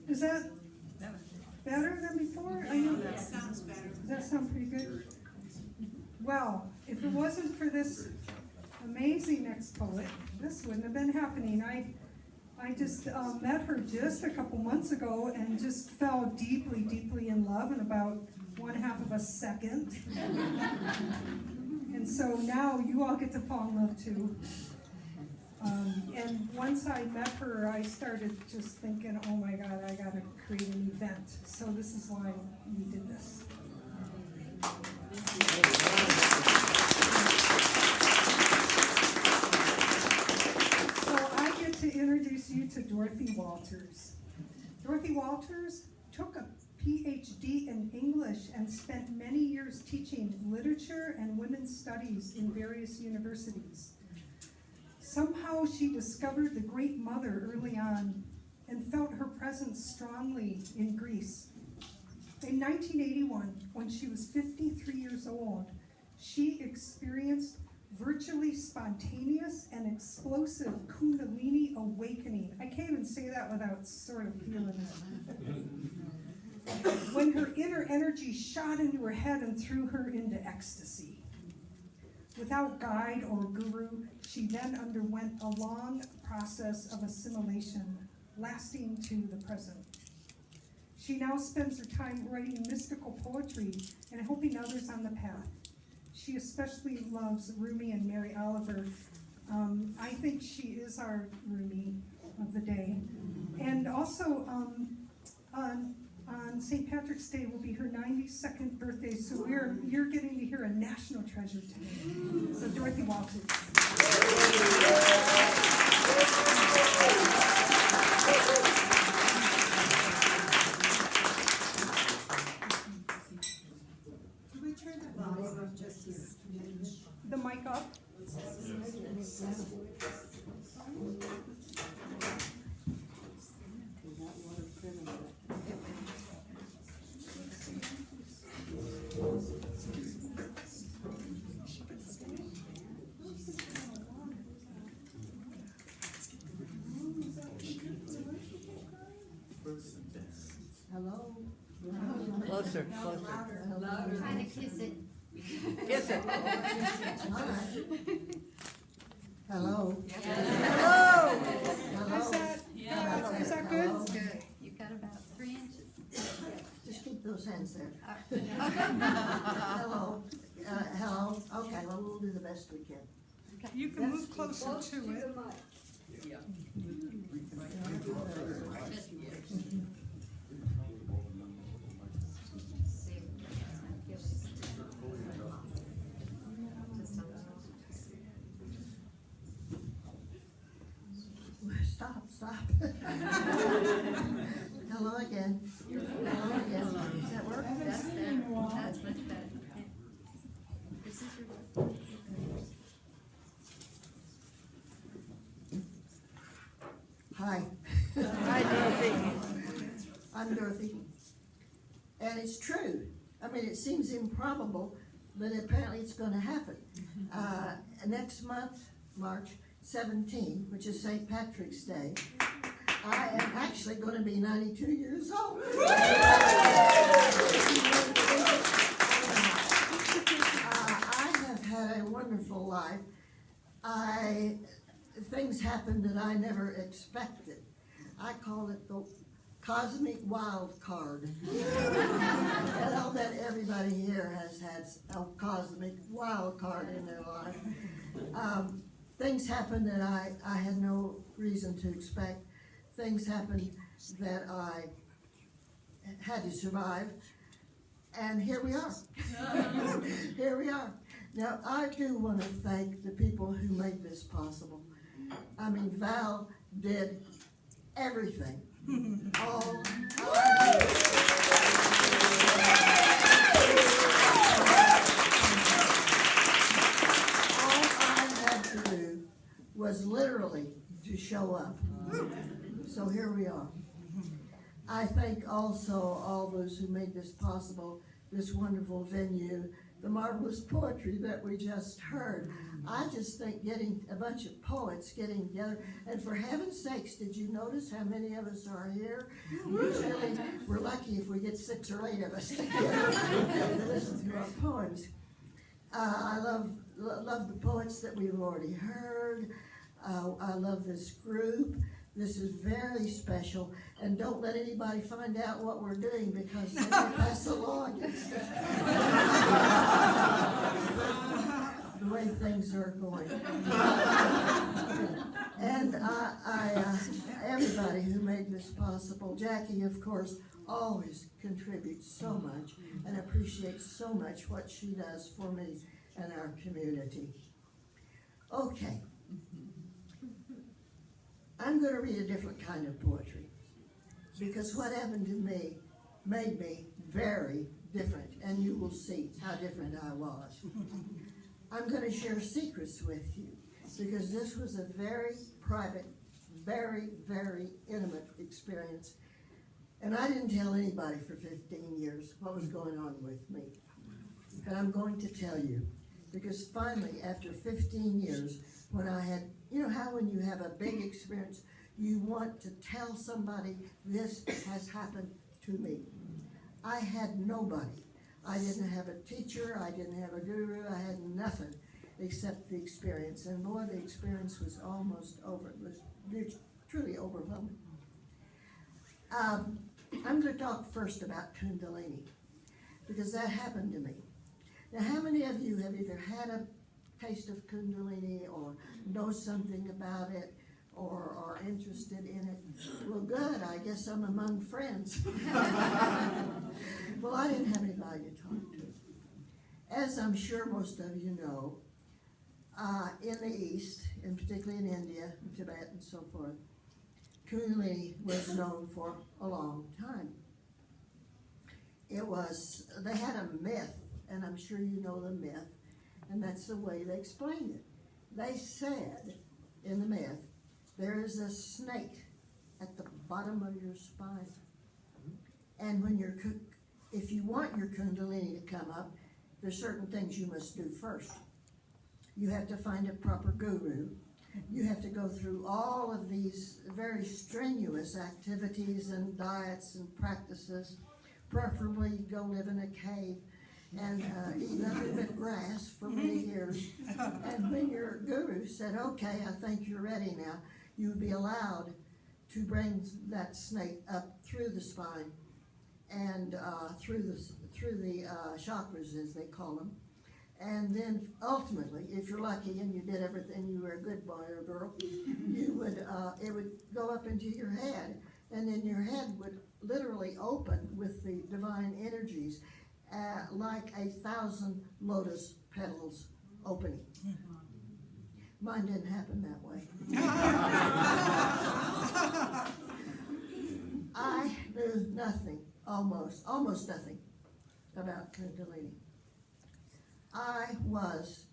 Is that better than before? That sounds better. Does that sound pretty good? Well, if it wasn't for this amazing ex-poet, this wouldn't have been happening. I just met her just a couple months ago and just fell deeply, deeply in love in about 1/2 of a second. And so now you all get to fall in love too. And once I met her, I started just thinking, oh my God, I gotta create an event. So this is why we did this. So I get to introduce you to Dorothy Walters. Dorothy Walters took a PhD in English and spent many years teaching literature and women's studies in various universities. Somehow she discovered the Great Mother early on and felt her presence strongly in Greece. In 1981, when she was 53 years old, she experienced virtually spontaneous and explosive Kundalini awakening. I can't even say that without sort of feeling it. when her inner energy shot into her head and threw her into ecstasy. Without guide or guru, she then underwent a long process of assimilation, lasting to the present. She now spends her time writing mystical poetry and helping others on the path. She especially loves Rumi and Mary Oliver. I think she is our Rumi of the day. And also, on St. Patrick's Day will be her 92nd birthday, so you're getting to hear a national treasure today. So Dorothy Walters. Do we turn the volume up just here? The mic up. Hello? Closer. I'm trying to kiss it. Kiss it. All right. Hello? Hello. Is that good? Hello? Good. You've got about 3 inches. Just keep those hands there. Hello? Hello? Okay, well, we'll do the best we can. You can move closer to it. Stop. Hello again. Hello again. Does that work? That's better. That's much better. This is your. Hi. Hi, Dorothy. I'm Dorothy. And it's true. I mean, it seems improbable, but apparently it's going to happen. Next month, March 17, which is St. Patrick's Day, I am actually going to be 92 years old. I have had a wonderful life. Things happened that I never expected. I call it the cosmic wild card. And I'll bet everybody here has had a cosmic wild card in their life. Things happened that I had no reason to expect. Things happened that I had to survive. And here we are. Here we are. Now, I do want to thank the people who made this possible. I mean, Val did everything. All I had to do was literally to show up. So here we are. I thank also all those who made this possible, this wonderful venue, the marvelous poetry that we just heard. I just think getting a bunch of poets getting together, and for heaven's sakes, did you notice how many of us are here? Usually, we're lucky if we get 6 or 8 of us together to listen to our poems. I love the poets that we've already heard. I love this group. This is very special, and don't let anybody find out what we're doing because they may pass along the way things are going. And everybody who made this possible, Jackie, of course, always contributes so much and appreciates so much what she does for me and our community. Okay. I'm going to read a different kind of poetry because what happened to me made me very different, and you will see how different I was. I'm going to share secrets with you because this was a very private, very, very intimate experience, and I didn't tell anybody for 15 years what was going on with me. But I'm going to tell you because finally, after 15 years, when I had, you know how when you have a big experience, you want to tell somebody, this has happened to me. I had nobody. I didn't have a teacher, I didn't have a guru, I had nothing except the experience. And boy, the experience was almost over. It was truly overwhelming. I'm going to talk first about Kundalini, because that happened to me. Now, how many of you have either had a taste of Kundalini or know something about it or are interested in it? Well, good, I guess I'm among friends. Well, I didn't have anybody to talk to. As I'm sure most of you know, in the East, and particularly in India, Tibet, and so forth, Kundalini was known for a long time. They had a myth, and I'm sure you know the myth, and that's the way they explained it. They said, in the myth, there is a snake at the bottom of your spine. And if you want your Kundalini to come up, there's certain things you must do first. You have to find a proper guru. You have to go through all of these very strenuous activities and diets and practices. Preferably go live in a cave and eat nothing but grass for many years. And when your guru said, okay, I think you're ready now, you would be allowed to bring that snake up through the spine and through the chakras, as they call them. And then ultimately, if you're lucky and you did everything, you were a good boy or girl, it would go up into your head, and then your head would literally open with the divine energies, like 1,000 lotus petals opening. Mine didn't happen that way. I knew nothing, almost nothing about Kundalini. I was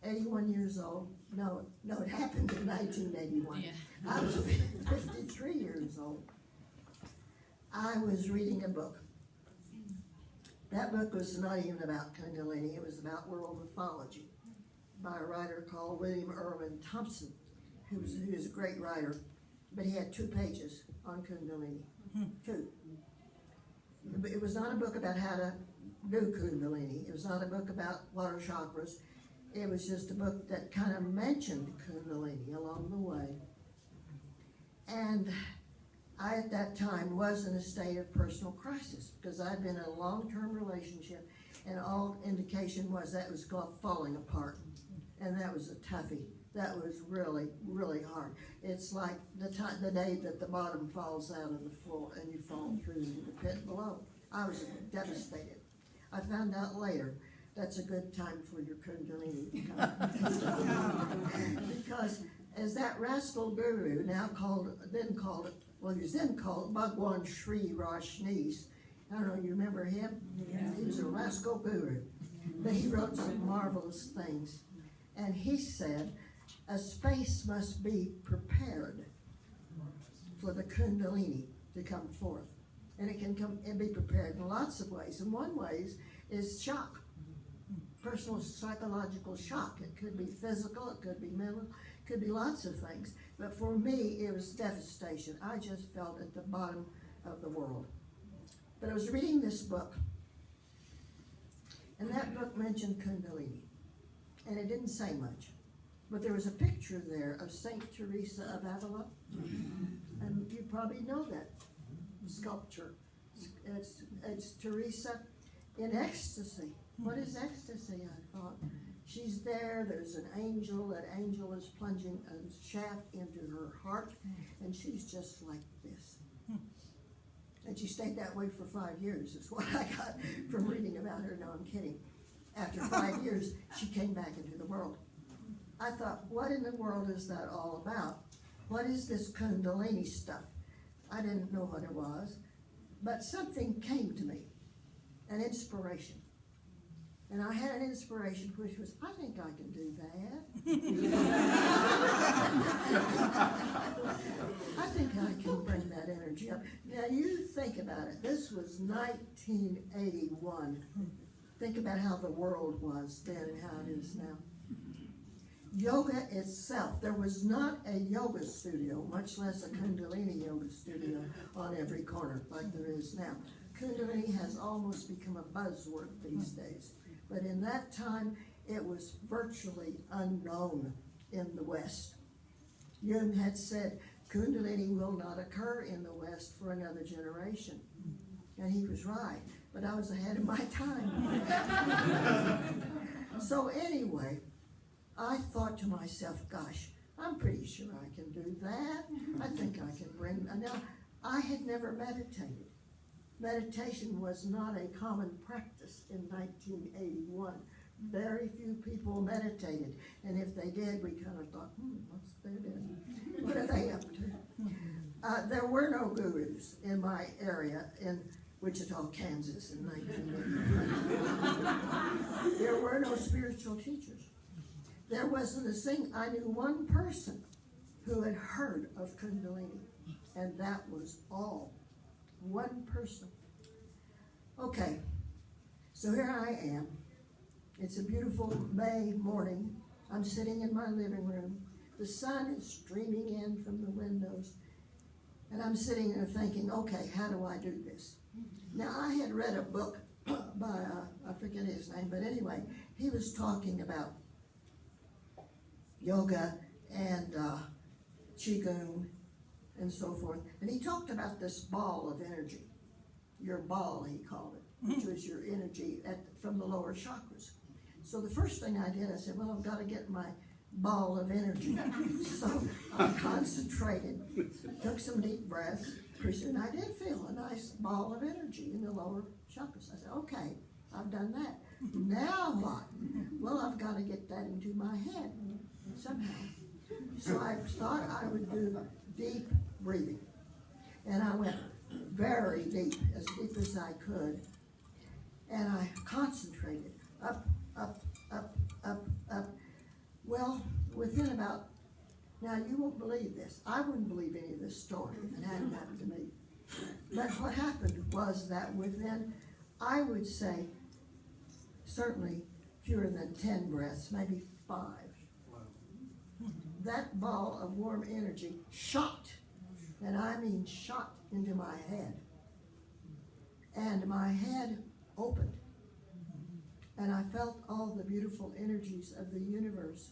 81 years old. No, it happened in 1981. Yeah. I was 53 years old. I was reading a book. That book was not even about Kundalini. It was about world mythology by a writer called William Irwin Thompson, who was a great writer, but he had 2 pages on Kundalini. 2. It was not a book about how to do Kundalini. It was not a book about water chakras. It was just a book that kind of mentioned Kundalini along the way. And I, at that time, was in a state of personal crisis because I'd been in a long-term relationship, and all indication was that was falling apart. And that was a toughie. That was really, really hard. It's like the day that the bottom falls out of the floor and you fall through the pit below. I was devastated. I found out later that's a good time for your Kundalini to come. Because as that rascal guru, he was then called Bhagwan Sri Rajneesh. I don't know, you remember him? Yeah. He was a rascal guru. But he wrote some marvelous things. And he said, a space must be prepared for the Kundalini to come forth. And it can come and be prepared in lots of ways. And one way is shock, personal psychological shock. It could be physical, it could be mental, it could be lots of things. But for me, it was devastation. I just felt at the bottom of the world. But I was reading this book, and that book mentioned Kundalini. And it didn't say much. But there was a picture there of Saint Teresa of Avila. And you probably know that sculpture. It's Teresa in ecstasy. What is ecstasy, I thought? She's there, there's an angel, that angel is plunging a shaft into her heart, and she's just like this. And she stayed that way for 5 years, is what I got from reading about her. No, I'm kidding. After 5 years, she came back into the world. I thought, what in the world is that all about? What is this Kundalini stuff? I didn't know what it was, but something came to me, an inspiration. And I had an inspiration which was, I think I can do that. I think I can bring that energy up. Now you think about it. This was 1981. Think about how the world was then and how it is now. Yoga itself, there was not a yoga studio, much less a Kundalini yoga studio on every corner like there is now. Kundalini has almost become a buzzword these days. But in that time, it was virtually unknown in the West. Jung had said, Kundalini will not occur in the West for another generation. And he was right, but I was ahead of my time. So anyway, I thought to myself, gosh, I'm pretty sure I can do that. I think I can bring, now, I had never meditated. Meditation was not a common practice in 1981. Very few people meditated, and if they did, we kind of thought, what's they doing? What are they up to? There were no gurus in my area in Wichita, Kansas in 1981. There were no spiritual teachers. There wasn't a thing. I knew one person who had heard of Kundalini, and that was all. One person. Okay, so here I am. It's a beautiful May morning. I'm sitting in my living room. The sun is streaming in from the windows. And I'm sitting there thinking, okay, how do I do this? Now, I had read a book by, I forget his name, but anyway, he was talking about yoga and qigong and so forth. And he talked about this ball of energy. Your ball, he called it, which was your energy from the lower chakras. So the first thing I did, I said, well, I've got to get my ball of energy. So I concentrated, took some deep breaths, and I did feel a nice ball of energy in the lower chakras. I said, okay, I've done that. Now what? Well, I've got to get that into my head somehow. So I thought I would do deep breathing. And I went very deep as I could. And I concentrated, up, up, up, up, up. Well, within about, now you won't believe this. I wouldn't believe any of this story if it hadn't happened to me. But what happened was that within, I would say, certainly fewer than 10 breaths, maybe 5. That ball of warm energy shot, and I mean shot into my head. And my head opened. And I felt all the beautiful energies of the universe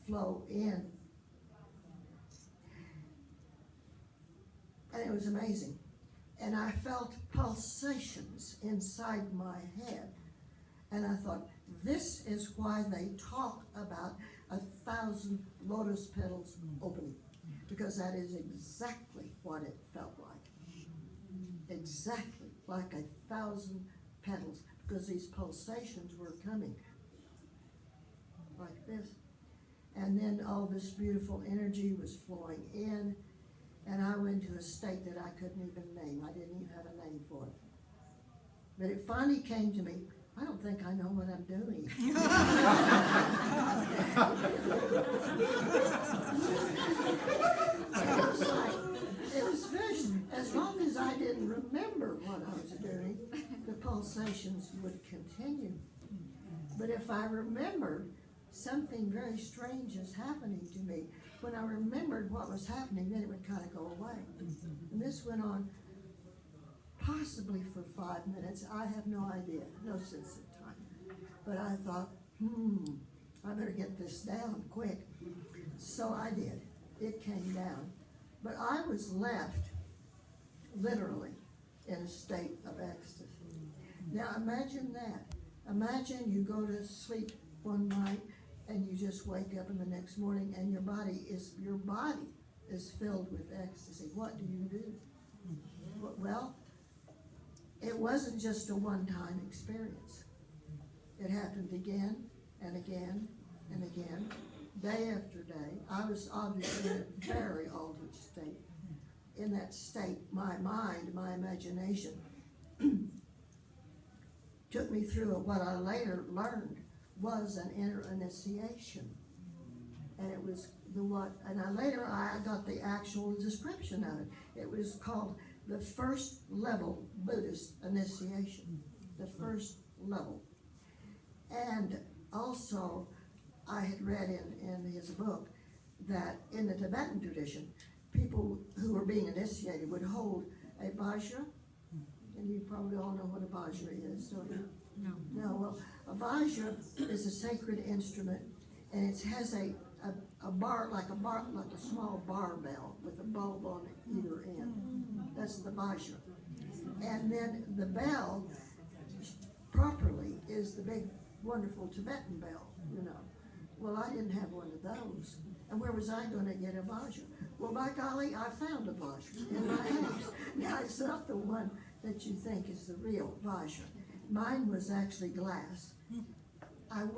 flow in. And it was amazing. And I felt pulsations inside my head. And I thought, this is why they talk about 1,000 lotus petals opening. Because that is exactly what it felt like. Exactly like 1,000 petals. Because these pulsations were coming like this. And then all this beautiful energy was flowing in. And I went to a state that I couldn't even name. I didn't even have a name for it. But it finally came to me, I don't think I know what I'm doing. It was fish. As long as I didn't remember what I was doing, the pulsations would continue. But if I remembered, something very strange is happening to me. When I remembered what was happening, then it would kind of go away. And this went on possibly for 5 minutes. I have no idea, no sense of time. But I thought, I better get this down quick. So I did. It came down. But I was left, literally, in a state of ecstasy. Now imagine that. Imagine you go to sleep one night and you just wake up in the next morning and your body is filled with ecstasy. What do you do? Well, it wasn't just a one-time experience. It happened again and again and again, day after day. I was obviously in a very altered state. In that state, my mind, my imagination took me through what I later learned was an inner initiation. And it was later I got the actual description of it. It was called the first level Buddhist initiation. The first level. And also, I had read in his book that in the Tibetan tradition, people who were being initiated would hold a vajra, and you probably all know what a vajra is, don't you? No. No, well, a vajra is a sacred instrument, and it has a bar, like a small barbell with a bulb on either end. That's the vajra. And then the bell, properly, is the big, wonderful Tibetan bell, you know. Well, I didn't have one of those. And where was I gonna get a vajra? Well, by golly, I found a vajra in my house. Now, it's not the one that you think is the real vajra. Mine was actually glass. I've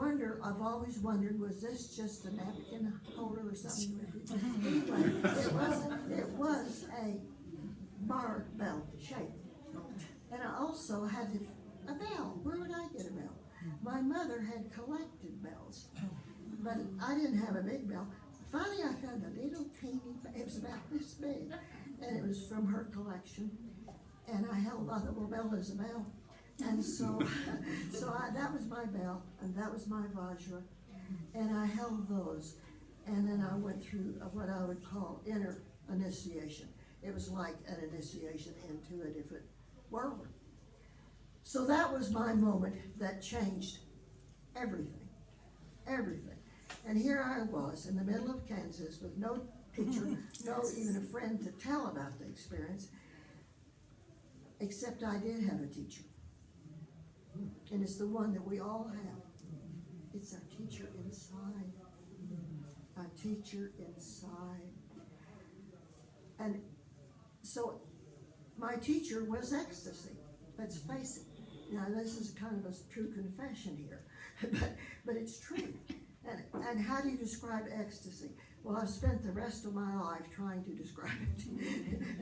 always wondered, was this just a napkin holder or something? Anyway, it was a barbell shape. And I also had a bell. Where would I get a bell? My mother had collected bells, but I didn't have a big bell. Finally, I found a little teeny, it was about this big, and it was from her collection. And I held my little bell as a bell. And so that was my bell, and that was my vajra, and I held those. And then I went through what I would call inner initiation. It was like an initiation into a different world. So that was my moment that changed everything, everything. And here I was in the middle of Kansas with no teacher, no even a friend to tell about the experience, except I did have a teacher. And it's the one that we all have. It's our teacher inside. Our teacher inside. And so my teacher was ecstasy. Let's face it. Now this is kind of a true confession here, but it's true. And how do you describe ecstasy? Well, I've spent the rest of my life trying to describe it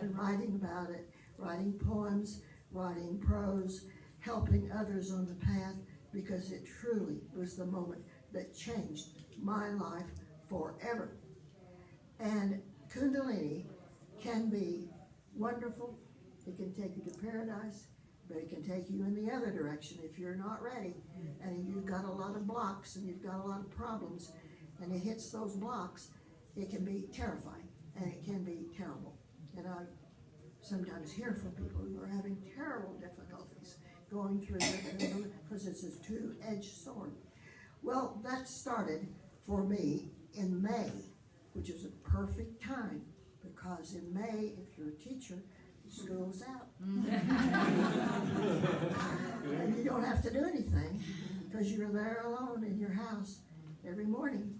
and writing about it, writing poems, writing prose, helping others on the path, because it truly was the moment that changed my life forever. And Kundalini can be wonderful. It can take you to paradise, but it can take you in the other direction if you're not ready. And you've got a lot of blocks and you've got a lot of problems, and it hits those blocks, it can be terrifying and it can be terrible. And I sometimes hear from people who are having terrible difficulties going through it because it's a two-edged sword. Well, that started for me in May, which is a perfect time, because in May, if you're a teacher, school's out. And you don't have to do anything because you're there alone in your house every morning.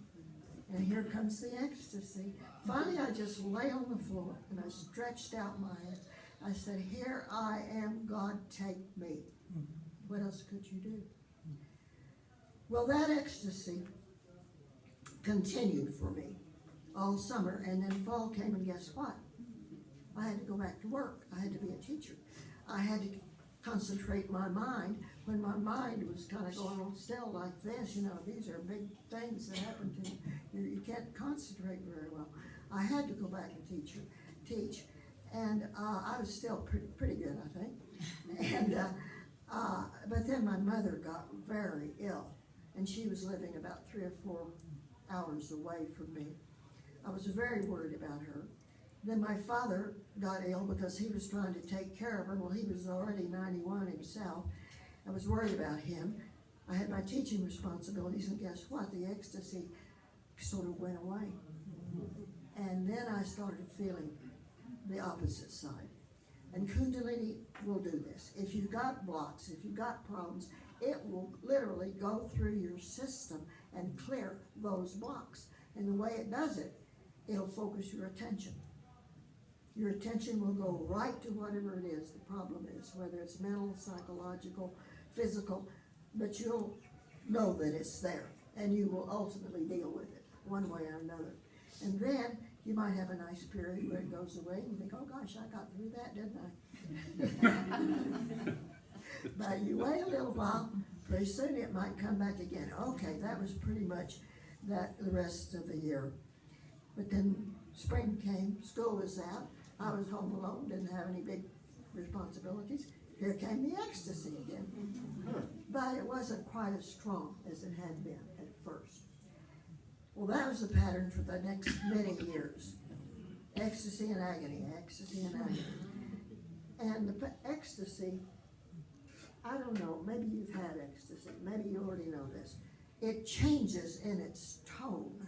And here comes the ecstasy. Finally, I just lay on the floor and I stretched out my hands. I said, here I am, God, take me. What else could you do? Well, that ecstasy continued for me all summer, and then fall came, and guess what? I had to go back to work. I had to be a teacher. I had to concentrate my mind when my mind was kind of going on still like this. You know, these are big things that happen to you. You can't concentrate very well. I had to go back and teach. And I was still pretty good, I think. And but then my mother got very ill, and she was living about 3 or 4 hours away from me. I was very worried about her. Then my father got ill because he was trying to take care of her. Well, he was already 91 himself. I was worried about him. I had my teaching responsibilities, and guess what? The ecstasy sort of went away. And then I started feeling the opposite side. And Kundalini will do this. If you've got blocks, if you've got problems, it will literally go through your system and clear those blocks. And the way it does it, it'll focus your attention. Your attention will go right to whatever it is the problem is, whether it's mental, psychological, physical, but you'll know that it's there, and you will ultimately deal with it one way or another. And then you might have a nice period where it goes away, and you think, oh gosh, I got through that, didn't I? But you wait a little while, pretty soon it might come back again. Okay, that was pretty much that the rest of the year. But then spring came, school was out, I was home alone, didn't have any big responsibilities. Here came the ecstasy again. But it wasn't quite as strong as it had been at first. Well, that was the pattern for the next many years. Ecstasy and agony, ecstasy and agony. And the ecstasy I don't know, maybe you've had ecstasy, maybe you already know this. It changes in its tone.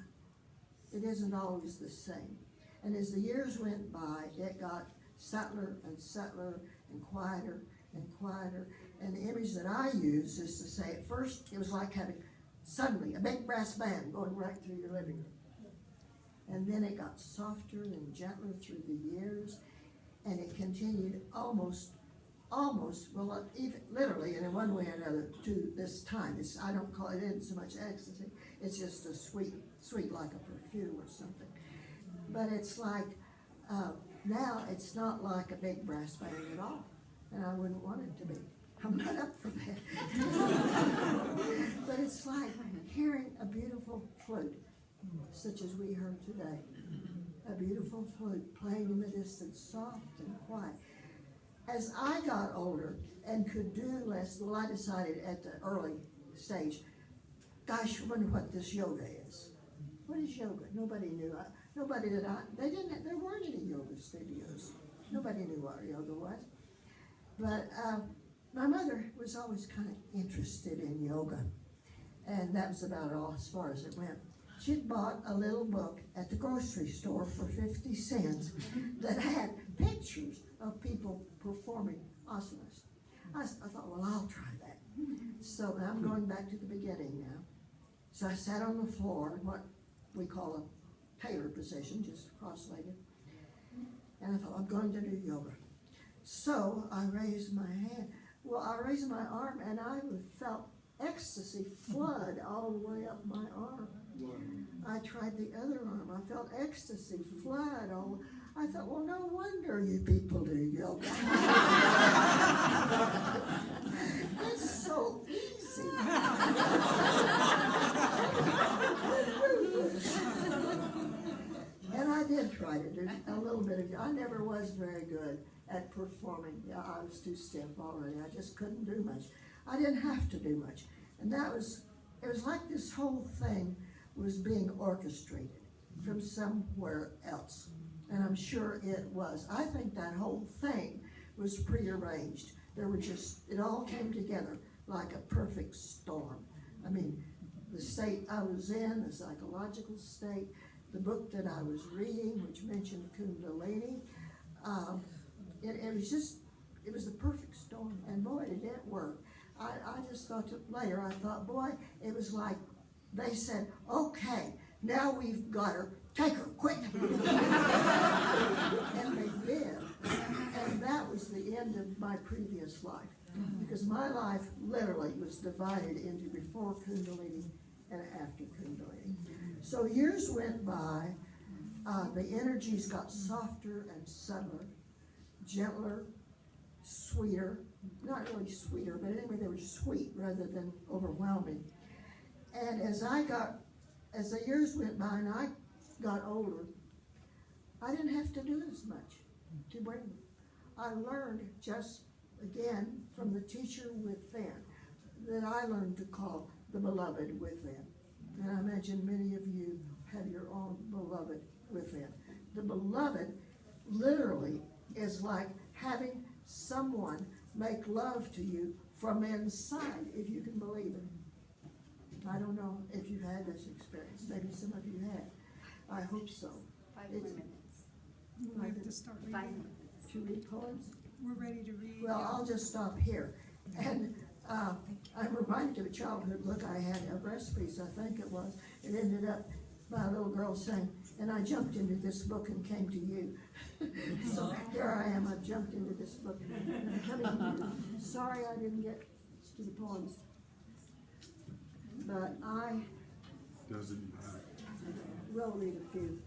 It isn't always the same. And as the years went by, it got subtler and subtler and quieter and quieter. And the image that I use is to say, at first, it was like having suddenly a big brass band going right through your living room. And then it got softer and gentler through the years, and it continued almost, well, even literally, and in one way or another, to this time. I don't call it in so much ecstasy, it's just a sweet like a perfume or something. But it's like, now it's not like a big brass band at all, and I wouldn't want it to be. I'm not up for that. But it's like hearing a beautiful flute, such as we heard today. A beautiful flute playing in the distance, soft and quiet. As I got older and could do less, well, I decided at the early stage, gosh, I wonder what this yoga is. What is yoga? Nobody knew. There weren't any yoga studios. Nobody knew what yoga was. But my mother was always kind of interested in yoga, and that was about all as far as it went. She'd bought a little book at the grocery store for 50 cents that had pictures of people performing asanas. I thought, well, I'll try that. So I'm going back to the beginning now. So I sat on the floor, what we call a tailor position, just cross-legged. And I thought, I'm going to do yoga. So I raised my hand. Well, I raised my arm, and I felt ecstasy flood all the way up my arm. I tried the other arm. I felt ecstasy flood all. I thought, well, no wonder you people do yoga. It's so easy. And I did try to do a little bit of. I never was very good at performing. Yeah, I was too stiff already. I just couldn't do much. I didn't have to do much. And it was like this whole thing was being orchestrated from somewhere else. And I'm sure it was. I think that whole thing was prearranged. It all came together like a perfect storm. I mean, the state I was in, the psychological state, the book that I was reading, which mentioned Kundalini, it was the perfect storm. And boy, did it work. I just thought later, boy, it was like they said, okay, now we've got her, take her, quick. And they did. And that was the end of my previous life. Because my life literally was divided into before Kundalini and after Kundalini. So years went by, the energies got softer and subtler, gentler, sweeter, not really sweeter, but anyway, they were sweet rather than overwhelming. And as the years went by and I got older, I didn't have to do as much to bring them. I learned just, again, from the teacher within, that I learned to call the beloved within. And I imagine many of you have your own beloved within. The beloved literally is like having someone make love to you from inside, if you can believe it. I don't know if you've had this experience. Maybe some of you have. I hope so. 5 more minutes. We have to start 5 reading. minutes. To read poems? We're ready to read. Well, I'll just stop here. And I'm reminded of a childhood book I had, of recipes, I think it was. It ended up by a little girl saying, and I jumped into this book and came to you. So here I am, I've jumped into this book. And I'm coming to you. Sorry I didn't get to the poems. But I Doesn't matter. will read a few.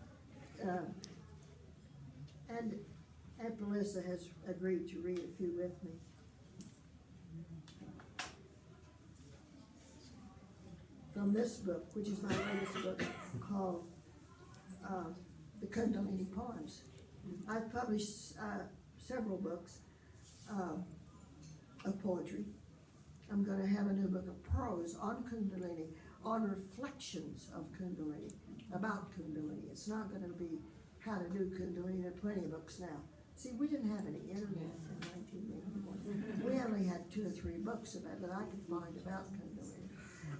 And Aunt Melissa has agreed to read a few with me. From this book, which is my latest book, called The Kundalini Poems. I've published several books of poetry. I'm going to have a new book of prose on Kundalini, on reflections of Kundalini, about Kundalini. It's not going to be how to do Kundalini. There are plenty of books now. See, we didn't have any internet in 1981. We only had 2 or 3 books about that I could find about Kundalini.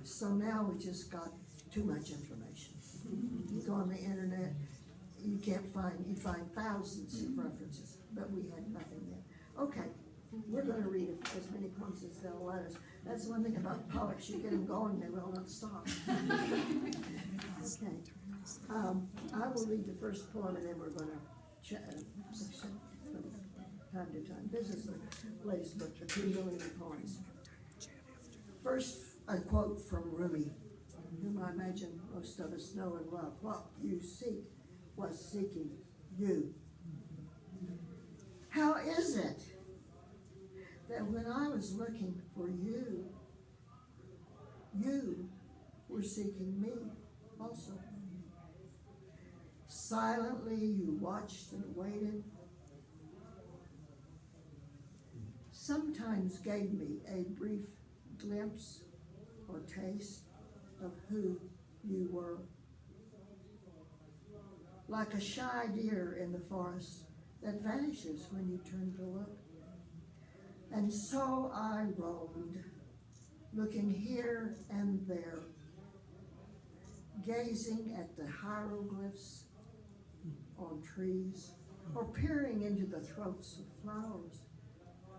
So now we just got too much information. You go on the internet, you find thousands of references, but we had nothing there. Okay, we're gonna read as many poems as they'll let us. That's one thing about poets, you get them going, they will not stop. Okay, I will read the first poem and then we're gonna chat from time to time. This is the latest book, the Kundalini Poems. First, a quote from Rumi, whom I imagine most of us know and love. What you seek was seeking you. How is it that when I was looking for you, you were seeking me also? Silently you watched and waited, sometimes gave me a brief glimpse or taste of who you were. Like a shy deer in the forest that vanishes when you turn to look. And so I roamed, looking here and there, gazing at the hieroglyphs on trees, or peering into the throats of flowers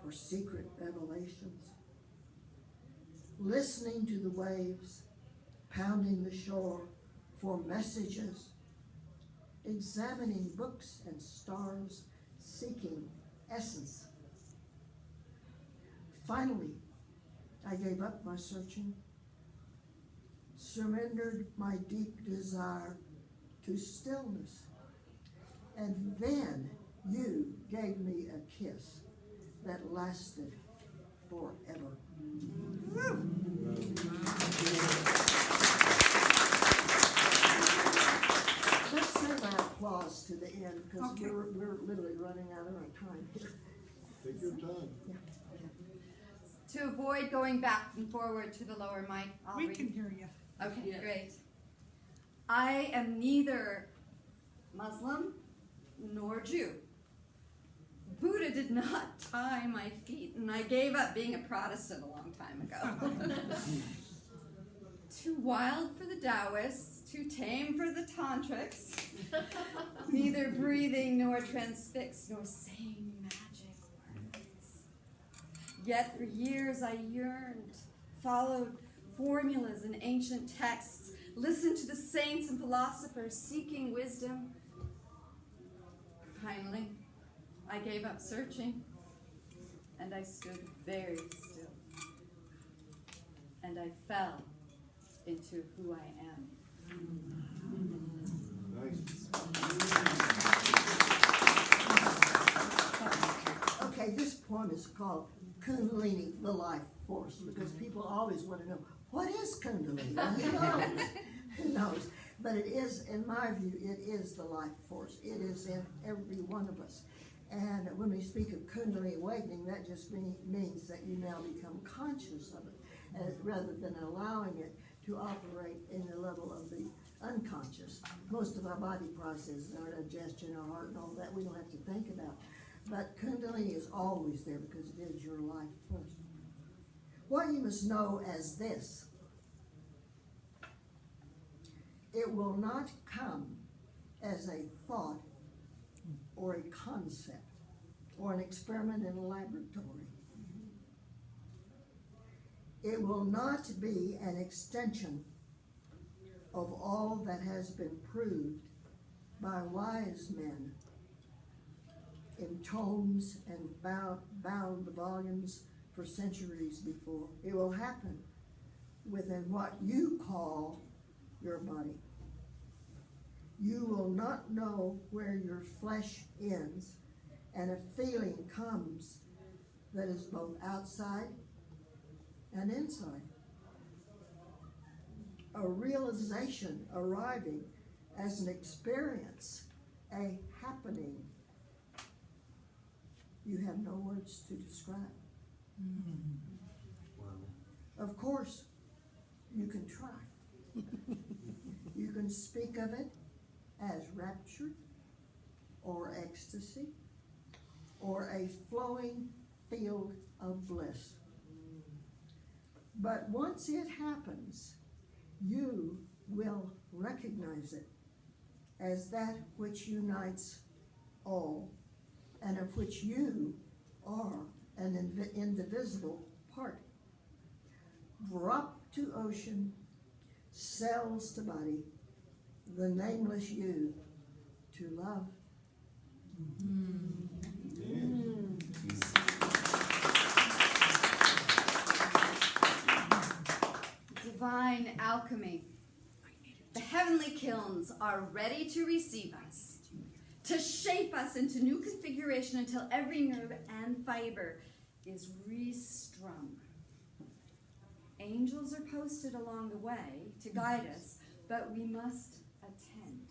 for secret revelations, listening to the waves pounding the shore for messages, examining books and stars, seeking essence. Finally, I gave up my searching, surrendered my deep desire to stillness, and then you gave me a kiss that lasted forever. Let's save our applause to the end because Okay. we're literally running out of our time here. Take your time. To avoid going back and forward to the lower mic, I'll We read. can hear you. Okay, great. I am neither Muslim nor Jew. Buddha did not tie my feet, and I gave up being a Protestant a long time ago. Too wild for the Taoists, too tame for the Tantrics, neither breathing nor transfixed nor saying magic words. Yet for years I yearned, followed formulas and ancient texts, listened to the saints and philosophers seeking wisdom. Finally, I gave up searching, and I stood very still, and I fell into who I am. Nice. Okay, this poem is called Kundalini, the Life Force, because people always want to know, what is Kundalini? Well, who knows? Who knows? But it is, in my view, it is the life force. It is in every one of us. And when we speak of Kundalini awakening, that just means that you now become conscious of it, rather than allowing it to operate in the level of the unconscious. Most of our body processes, our digestion, our heart, and all that, we don't have to think about. But Kundalini is always there because it is your life force. What you must know as this: it will not come as a thought or a concept or an experiment in a laboratory. It will not be an extension of all that has been proved by wise men in tomes and bound volumes for centuries before. It will happen within what you call your body. You will not know where your flesh ends, and a feeling comes that is both outside and inside. A realization arriving as an experience, a happening you have no words to describe. Wow. Of course, you can try. You can speak of it as rapture or ecstasy or a flowing field of bliss. But once it happens, you will recognize it as that which unites all, and of which you are an indivisible part. Drop to ocean, cells to body, the nameless you to love. Divine alchemy. The heavenly kilns are ready to receive us, to shape us into new configuration until every nerve and fiber is restrung. Angels are posted along the way to guide us, but we must attend.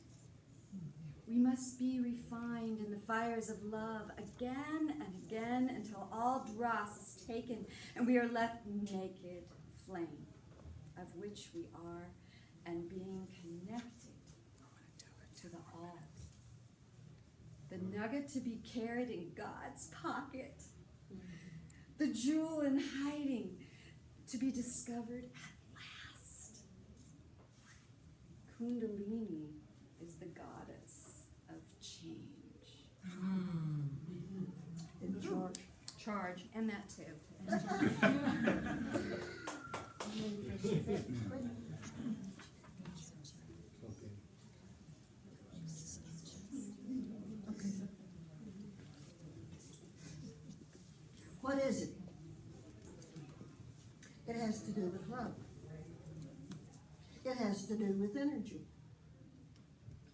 We must be refined in the fires of love again and again until all dross is taken and we are left naked flame, of which we are, and being connected to the all. The nugget to be carried in God's pocket. The jewel in hiding to be discovered at last. Kundalini is the goddess of change. In charge. Charge, and that too. What is it? It has to do with love. It has to do with energy.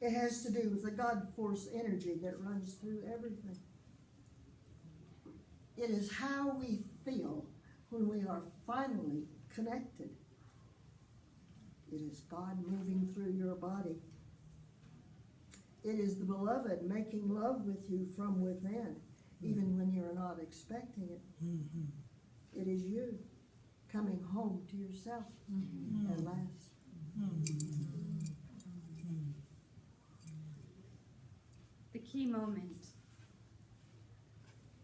It has to do with the God force energy that runs through everything. It is how we feel when we are finally connected. It is God moving through your body. It is the beloved making love with you from within, even when you're not expecting it. It is you coming home to yourself at last. The key moment.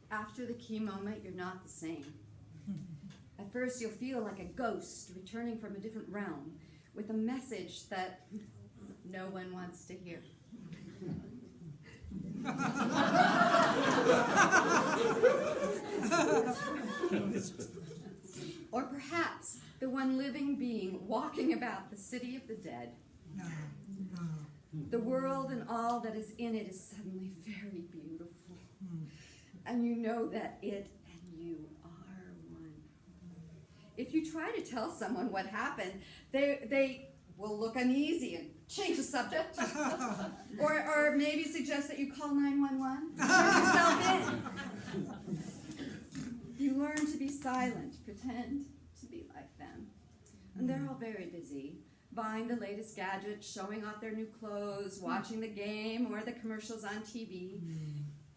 After the key moment, you're not the same. At first, you'll feel like a ghost returning from a different realm with a message that no one wants to hear. Or perhaps the one living being walking about the city of the dead. The world and all that is in it is suddenly very beautiful. And you know that it and you are one. If you try to tell someone what happened, they will look uneasy and change the subject. or maybe suggest that you call 911. Turn yourself in. You learn to be silent, pretend to be like them. And they're all very busy, buying the latest gadgets, showing off their new clothes, watching the game or the commercials on TV.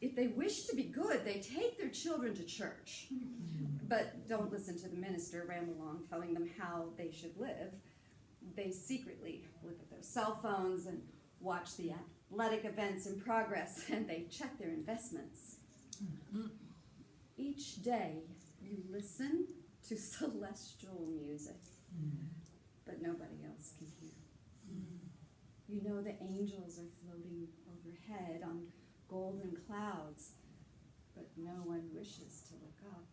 If they wish to be good, they take their children to church. But don't listen to the minister ramble on telling them how they should live. They secretly look at their cell phones and watch the athletic events in progress, and they check their investments. Each day, you listen to celestial music, but nobody else can hear. You know the angels are floating overhead on golden clouds, but no one wishes to look up.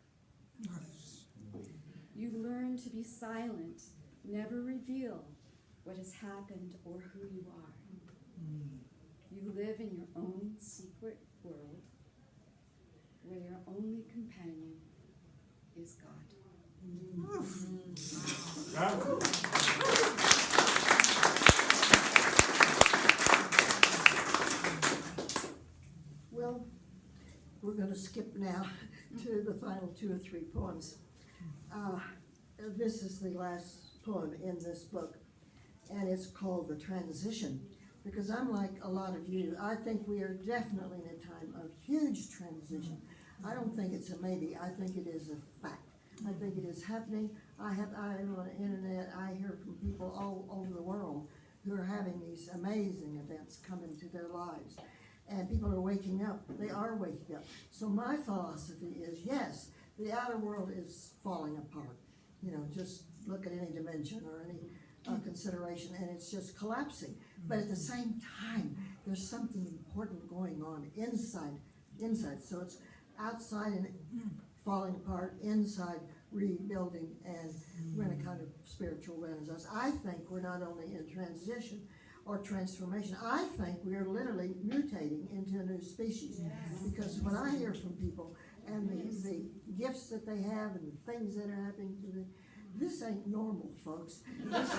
You learn to be silent, never reveal what has happened or who you are. You live in your own secret world where your only companion is God. Well, we're going to skip now to the final 2 or 3 poems. This is the last poem in this book, and it's called The Transition, because I'm like a lot of you. I think we are definitely in a time of huge transition. I don't think it's a maybe. I think it is a fact. I think it is happening. I am on the internet. I hear from people all over the world who are having these amazing events come into their lives. And people are waking up. They are waking up. So my philosophy is, yes, the outer world is falling apart. just look at any dimension or any consideration, and it's just collapsing. But at the same time, there's something important going on inside. So it's outside and falling apart, inside rebuilding, and we're in a kind of spiritual renaissance. I think we're not only in transition or transformation, I think we are literally mutating into a new species. Because when I hear from people and the gifts that they have and the things that are happening to them, this ain't normal, folks. This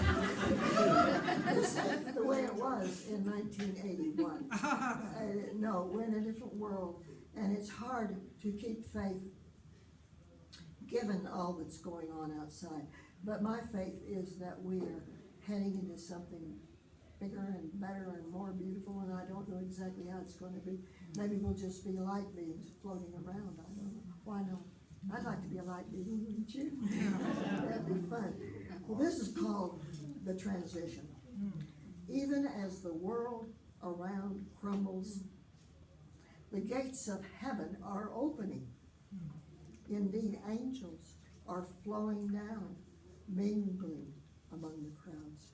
ain't the way it was in 1981. No, we're in a different world, and it's hard to keep faith given all that's going on outside. But my faith is that we are heading into something bigger and better and more beautiful, and I don't know exactly how it's going to be. Maybe we'll just be light beings floating around. I don't know. Why not? I'd like to be a light being, wouldn't you? That'd be fun. Well, this is called the transition. Even as the world around crumbles, the gates of heaven are opening. Indeed, angels are flowing down, mingling among the crowds.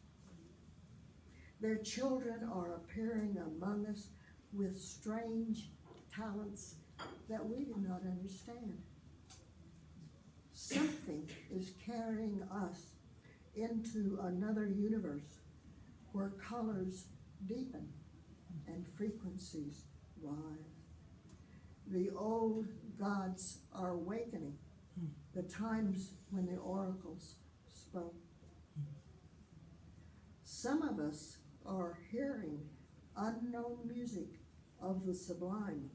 Their children are appearing among us with strange talents that we do not understand. Something is carrying us into another universe where colors deepen and frequencies rise. The old gods are awakening, the times when the oracles spoke. Some of us are hearing unknown music of the sublime.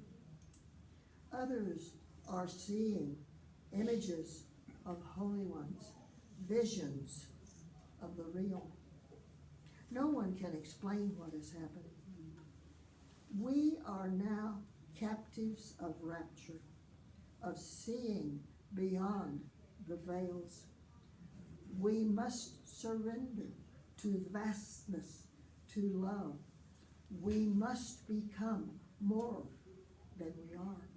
Others are seeing images of holy ones, visions of the real. No one can explain what is happening. We are now captives of rapture, of seeing beyond the veils. We must surrender to vastness, to love. We must become more than we are.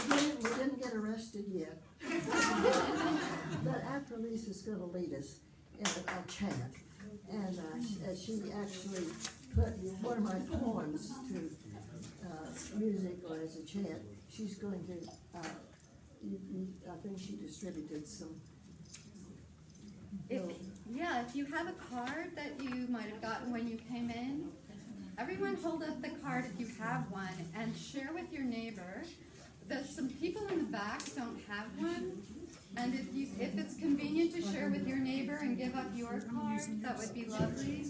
We didn't get arrested yet. But after Lisa's going to lead us in a chant, and she actually put one of my poems to music or as a chant. She's going to, I think she distributed some. If you have a card that you might have gotten when you came in, everyone hold up the card if you have one and share with your neighbor. There's some people in the back don't have one, and if it's convenient to share with your neighbor and give up your card, that would be lovely.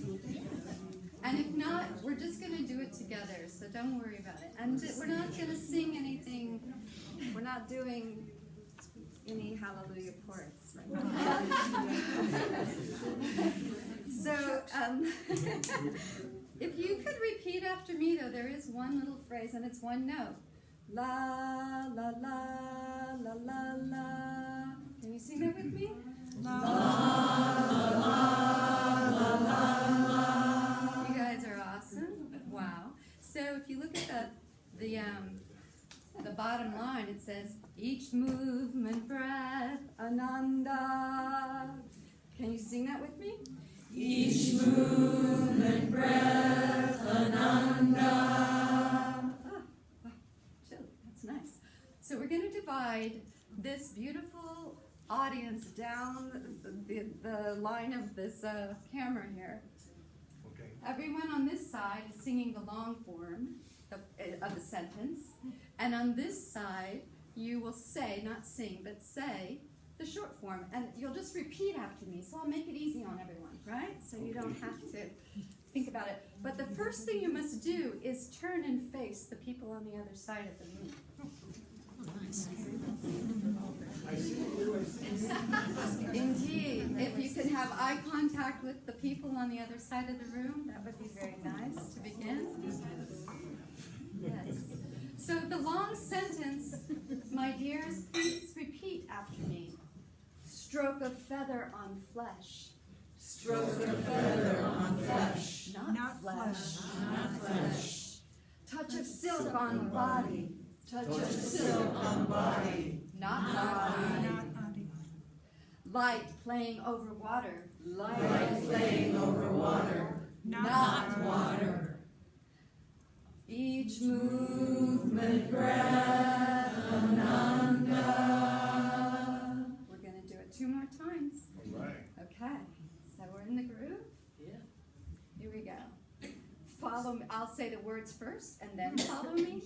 And if not, we're just going to do it together, so don't worry about it. And we're not going to sing anything. We're not doing any hallelujah chorus right now. So, if you could repeat after me, though, there is one little phrase, and it's one note. La, la, la, la, la, la. Can you sing that with me? La, la, la, la, la, la. You guys are awesome. Wow. So if you look at the bottom line, it says, each movement, breath, Ananda. Can you sing that with me? Each movement, breath, Ananda. Chill. That's nice. So we're going to divide this beautiful audience down the line of this camera here. Okay. Everyone on this side is singing the long form of the sentence, and on this side you will say, not sing, but say the short form, and you'll just repeat after me, so I'll make it easy on everyone, right? So you don't have to think about it. But the first thing you must do is turn and face the people on the other side of the room. Indeed. If you could have eye contact with the people on the other side of the room, that would be very nice to begin. Yes. So the long sentence, my dears, please repeat after me. Stroke of feather on flesh. Stroke of feather on flesh. Not flesh. Touch of silk on body. Touch of silk on body. Not body. Light playing over water. Light playing over water. Not water. Each movement, breath, ananda. We're going to do it 2 more times. All right. Okay, so we're in the groove? Yeah. Here we go. Follow me. I'll say the words first and then follow me.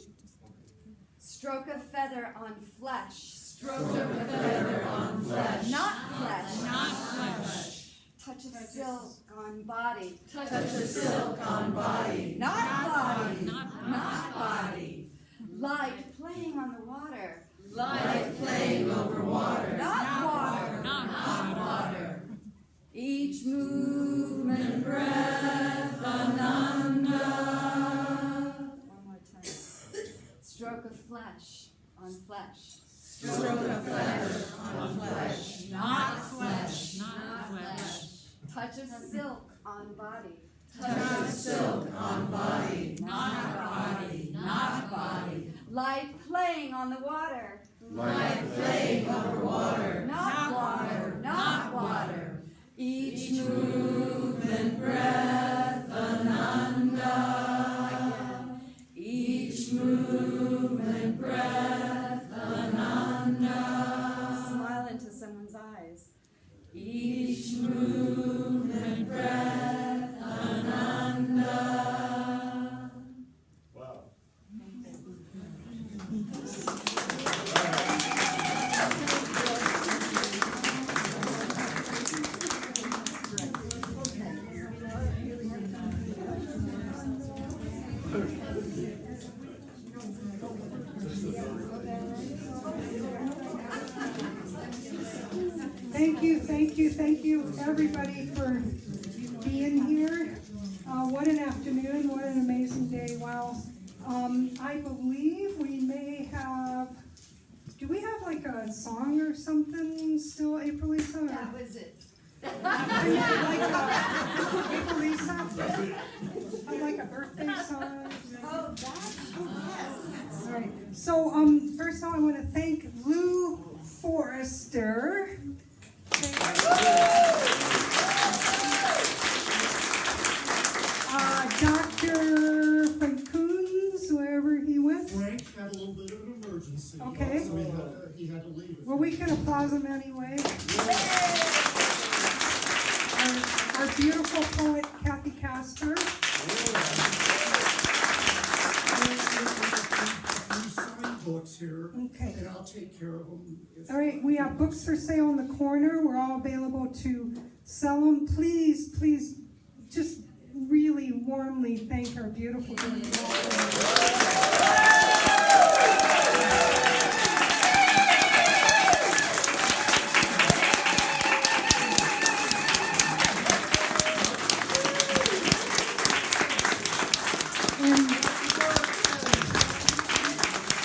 Stroke a feather on flesh. Stroke a feather on flesh. Not flesh. Not flesh. Touch of silk on body. Touch of silk on body. Not body. Not body. Light playing on the water. Light playing over water. Not water. Not water. Each movement, breath, ananda. One more time. Stroke of flesh on flesh. Stroke of flesh on flesh. Not flesh. Not flesh. Touch of silk on body. Touch of silk on body. Not body. Not body. Light playing on the water. Light playing over water. Not water. Not water. Each movement, breath, ananda. Each movement, breath, ananda. Smile into someone's eyes. Each movement, breath, ananda. Wow. Thank you, everybody, for being here. What an afternoon, what an amazing day, wow. I believe we may have, do we have like a song or something still, April Lisa? That was it. April Lisa? Like a birthday song? Oh, that's, yes. All right, so first of all, I want to thank Lou Forrester. Dr. Francoons, wherever he went. Frank had a little bit of an emergency. Okay. So he had to leave. Well, we can applaud him anyway. Our beautiful poet, Kathy Casper. We sign books here, Okay. and I'll take care of them. All right, we have books for sale in the corner. We're all available to sell them. Please, please, just really warmly thank our beautiful Dorothy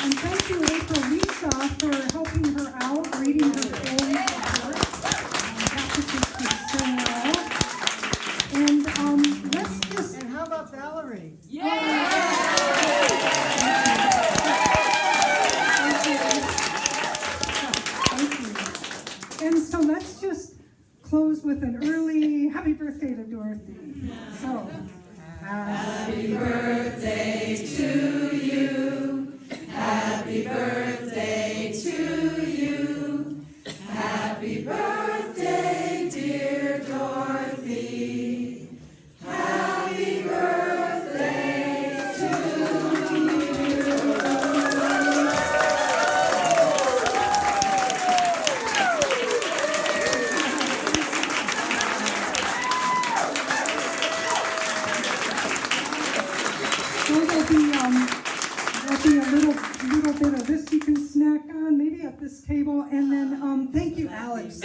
And thank you, April Lisa, for helping her out, reading her poem report. That was just so well. And let's just. And how about Valerie? Thank you. And so let's just close with an early happy birthday to Dorothy. So, happy birthday to you. Happy birthday to you. Happy birthday, dear Dorothy. Happy birthday to you. So there'll be a little bit of this you can snack on, maybe at this table, and then thank you, Alex.